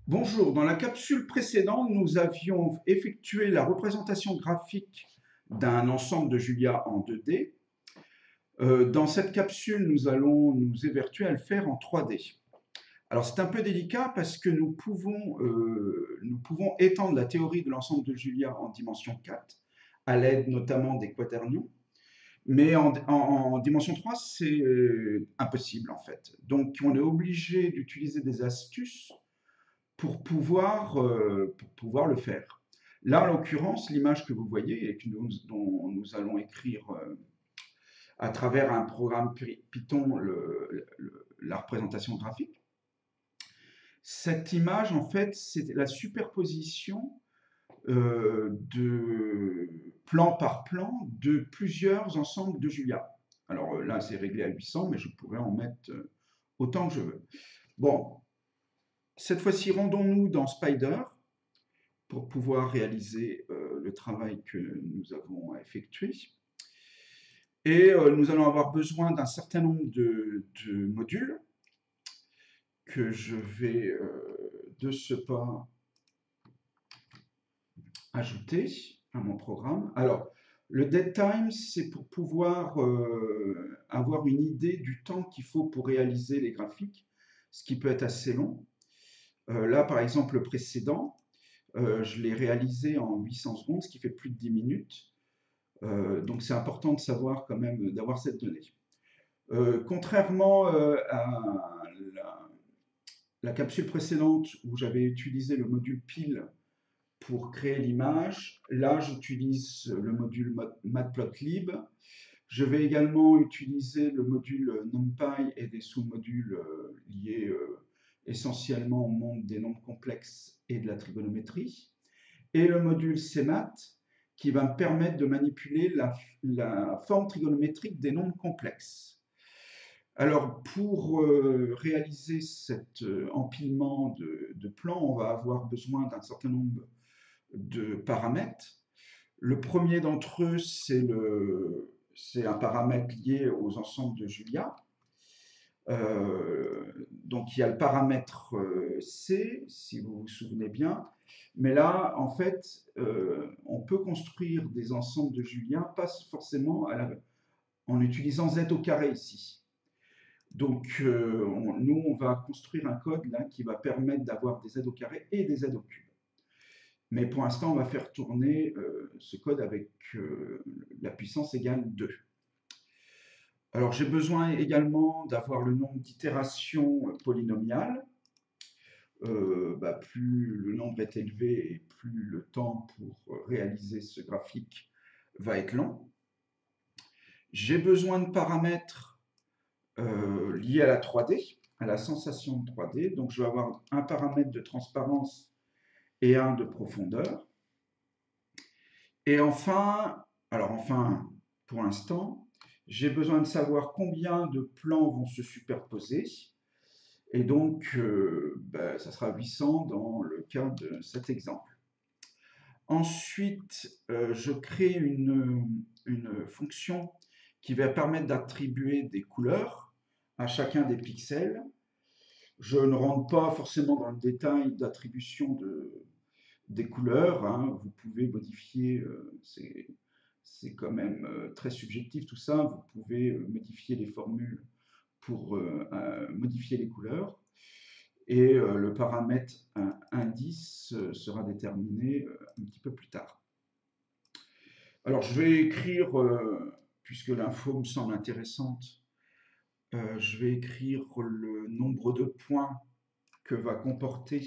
Bonjour, dans la capsule précédente, nous avions effectué la représentation graphique d'un ensemble de Julia en 2D. Dans cette capsule, nous allons nous évertuer à le faire en 3D. Alors c'est un peu délicat parce que nous pouvons étendre la théorie de l'ensemble de Julia en dimension 4, à l'aide notamment des quaternions, mais en dimension 3, c'est impossible en fait. Donc on est obligé d'utiliser des astuces pour pouvoir le faire. Là, en l'occurrence, l'image que vous voyez et dont nous allons écrire à travers un programme Python la représentation graphique, cette image, en fait, c'est la superposition de plan par plan de plusieurs ensembles de Julia. Alors là, c'est réglé à 800, mais je pourrais en mettre autant que je veux. Bon, cette fois-ci, rendons-nous dans Spider pour pouvoir réaliser le travail que nous avons effectué. Et nous allons avoir besoin d'un certain nombre de modules que je vais de ce pas ajouter à mon programme. Alors, le dead time, c'est pour pouvoir avoir une idée du temps qu'il faut pour réaliser les graphiques, ce qui peut être assez long. Là, par exemple, le précédent, je l'ai réalisé en 800 secondes, ce qui fait plus de 10 minutes. Donc c'est important de savoir quand même, d'avoir cette donnée. Contrairement à la capsule précédente où j'avais utilisé le module pile pour créer l'image, là j'utilise le module matplotlib. Je vais également utiliser le module NumPy et des sous-modules liés essentiellement au monde des nombres complexes et de la trigonométrie. Et le module CMAT qui va me permettre de manipuler la forme trigonométrique des nombres complexes. Alors, pour réaliser cet empilement de plans, on va avoir besoin d'un certain nombre de paramètres. Le premier d'entre eux, c'est un paramètre lié aux ensembles de Julia. Donc il y a le paramètre C, si vous vous souvenez bien. Mais là, en fait, on peut construire des ensembles de Julia, pas forcément en utilisant z au carré ici. Donc nous, on va construire un code là qui va permettre d'avoir des z au carré et des z au cube. Mais pour l'instant, on va faire tourner ce code avec la puissance égale 2. Alors j'ai besoin également d'avoir le nombre d'itérations polynomiales. Plus le nombre est élevé et plus le temps pour réaliser ce graphique va être long. J'ai besoin de paramètres liés à la 3D, à la sensation de 3D. Donc je vais avoir un paramètre de transparence et un de profondeur. Et enfin, pour l'instant, j'ai besoin de savoir combien de plans vont se superposer. Et donc, ça sera 800 dans le cas de cet exemple. Ensuite, je crée une fonction qui va permettre d'attribuer des couleurs à chacun des pixels. Je ne rentre pas forcément dans le détail d'attribution des couleurs, hein. Vous pouvez modifier, c'est quand même très subjectif tout ça, vous pouvez modifier les formules pour modifier les couleurs. Et le paramètre indice sera déterminé un petit peu plus tard. Alors je vais écrire, puisque l'info me semble intéressante, je vais écrire le nombre de points que va comporter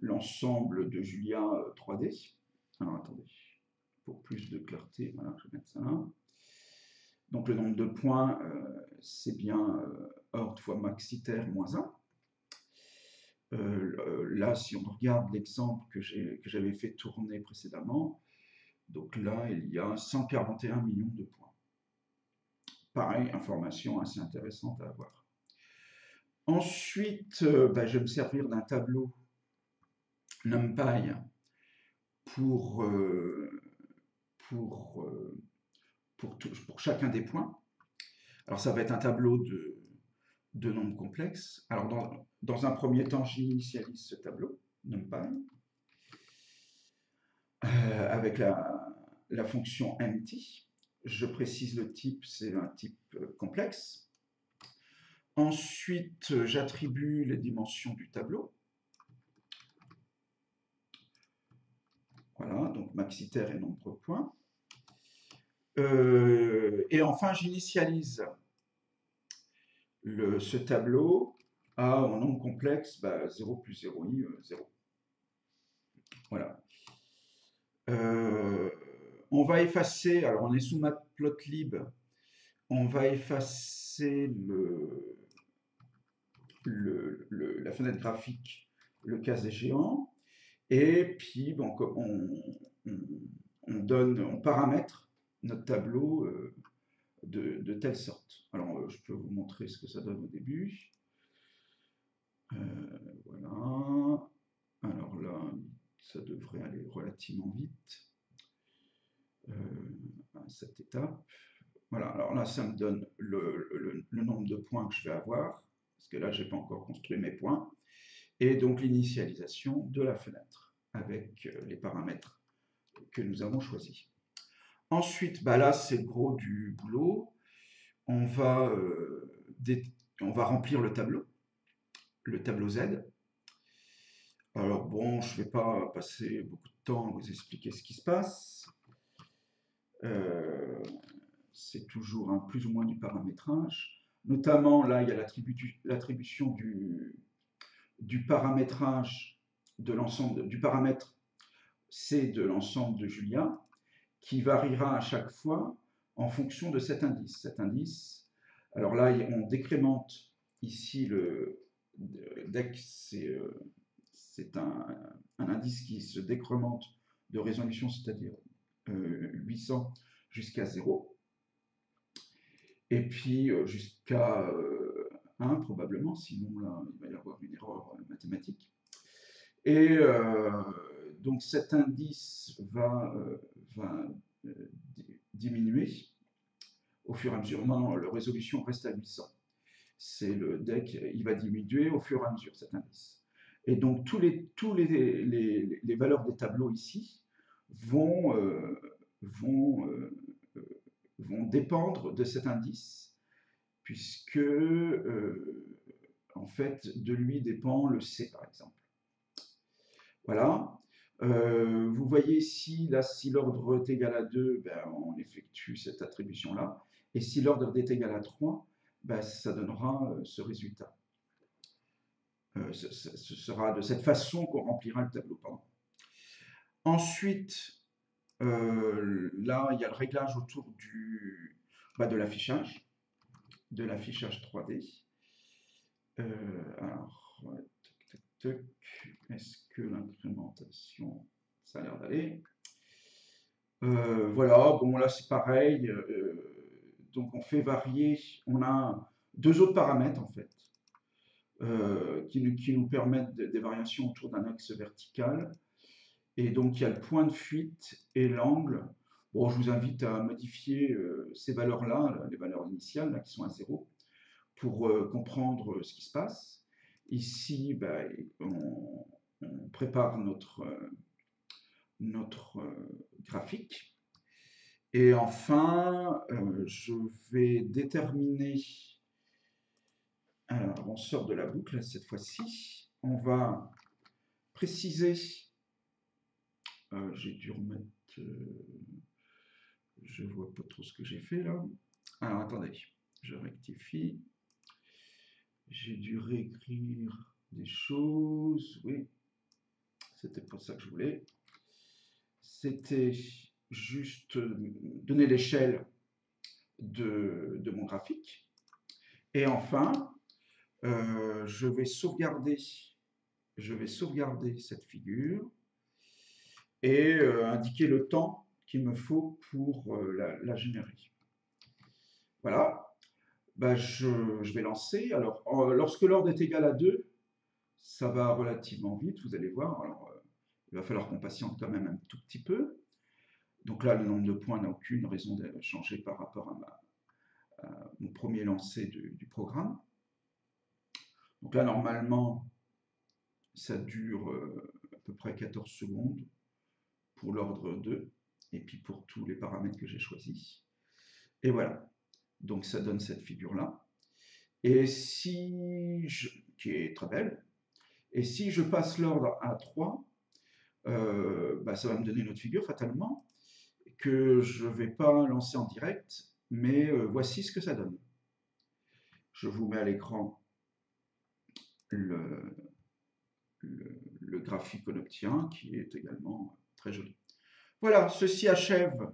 l'ensemble de Julia 3D. Alors attendez, pour plus de clarté, voilà, je vais mettre ça là. Donc le nombre de points, c'est bien ordre fois maxiter moins 1. Là, si on regarde l'exemple que j'avais fait tourner précédemment, donc là, il y a 141 millions de points. Pareil, information assez intéressante à avoir. Ensuite, je vais me servir d'un tableau NumPy pour, pour chacun des points. Alors ça va être un tableau de nombres complexes. Alors, dans un premier temps, j'initialise ce tableau, NumPy, avec la fonction empty. Je précise le type, c'est un type complexe. Ensuite, j'attribue les dimensions du tableau. Voilà, donc maxitaire et nombre point. Et enfin, j'initialise ce tableau en nombre complexe, 0 plus 0i, 0. Voilà. On va effacer, alors on est sous Matplotlib, on va effacer la fenêtre graphique, le cas échéant, et puis donc, on paramètre notre tableau de telle sorte. Alors, je peux vous montrer ce que ça donne au début. Voilà. Alors là, ça devrait aller relativement vite à cette étape. Voilà, alors là, ça me donne le nombre de points que je vais avoir, parce que là, je n'ai pas encore construit mes points, et donc l'initialisation de la fenêtre avec les paramètres que nous avons choisis. Ensuite, là, c'est le gros du boulot. On va remplir le tableau Z. Alors bon, je ne vais pas passer beaucoup de temps à vous expliquer ce qui se passe. C'est toujours un plus ou moins du paramétrage. Notamment, là, il y a l'attribution du paramétrage de l'ensemble, du paramètre C de l'ensemble de Julia, qui variera à chaque fois en fonction de cet indice. Cet indice, alors là, on décrémente ici dès que c'est un indice qui se décrémente de résolution, c'est-à-dire 800 jusqu'à 0. Et puis jusqu'à 1 probablement, sinon là, il va y avoir une erreur mathématique. Et donc cet indice va diminuer au fur et à mesure. Non, la résolution reste à 800. C'est le deck, il va diminuer au fur et à mesure, cet indice. Et donc tous les valeurs des tableaux ici vont dépendre de cet indice, puisque en fait de lui dépend le C par exemple. Voilà. Vous voyez ici, là, si l'ordre est égal à 2, on effectue cette attribution-là. Et si l'ordre est égal à 3, ça donnera ce résultat. Ce sera de cette façon qu'on remplira le tableau. Pardon. Ensuite, là, il y a le réglage autour de l'affichage 3D. Alors, est-ce que l'incrémentation, ça a l'air d'aller. Voilà, bon là c'est pareil. Donc on fait varier, on a deux autres paramètres en fait, qui nous permettent des variations autour d'un axe vertical. Et donc il y a le point de fuite et l'angle. Bon, je vous invite à modifier ces valeurs-là, les valeurs initiales là, qui sont à 0, pour comprendre ce qui se passe. Ici, on prépare notre graphique. Et enfin, je vais déterminer, alors on sort de la boucle cette fois-ci, on va préciser, j'ai dû remettre, je vois pas trop ce que j'ai fait là, alors attendez, je rectifie, j'ai dû réécrire des choses, oui, c'était pas ça que je voulais, c'était juste donner l'échelle de mon graphique. Et enfin, je vais sauvegarder cette figure et indiquer le temps qu'il me faut pour la générer. Voilà, je vais lancer. Alors, lorsque l'ordre est égal à 2, ça va relativement vite, vous allez voir. Alors, il va falloir qu'on patiente quand même un tout petit peu. Donc là, le nombre de points n'a aucune raison de changer par rapport à mon premier lancer du programme. Donc là, normalement, ça dure à peu près 14 secondes pour l'ordre 2, et puis pour tous les paramètres que j'ai choisis. Et voilà, donc ça donne cette figure-là. Et si qui est très belle, et si je passe l'ordre à 3, bah, ça va me donner une autre figure fatalement, que je ne vais pas lancer en direct, mais voici ce que ça donne. Je vous mets à l'écran le, le graphique qu'on obtient, qui est également très joli. Voilà, ceci achève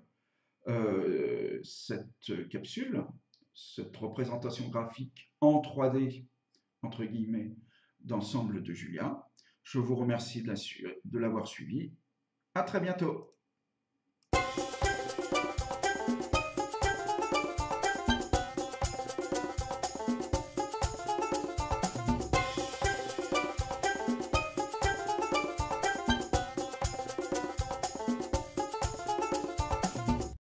cette capsule, cette représentation graphique en 3D, entre guillemets, d'ensemble de Julia. Je vous remercie de l'avoir suivi. À très bientôt.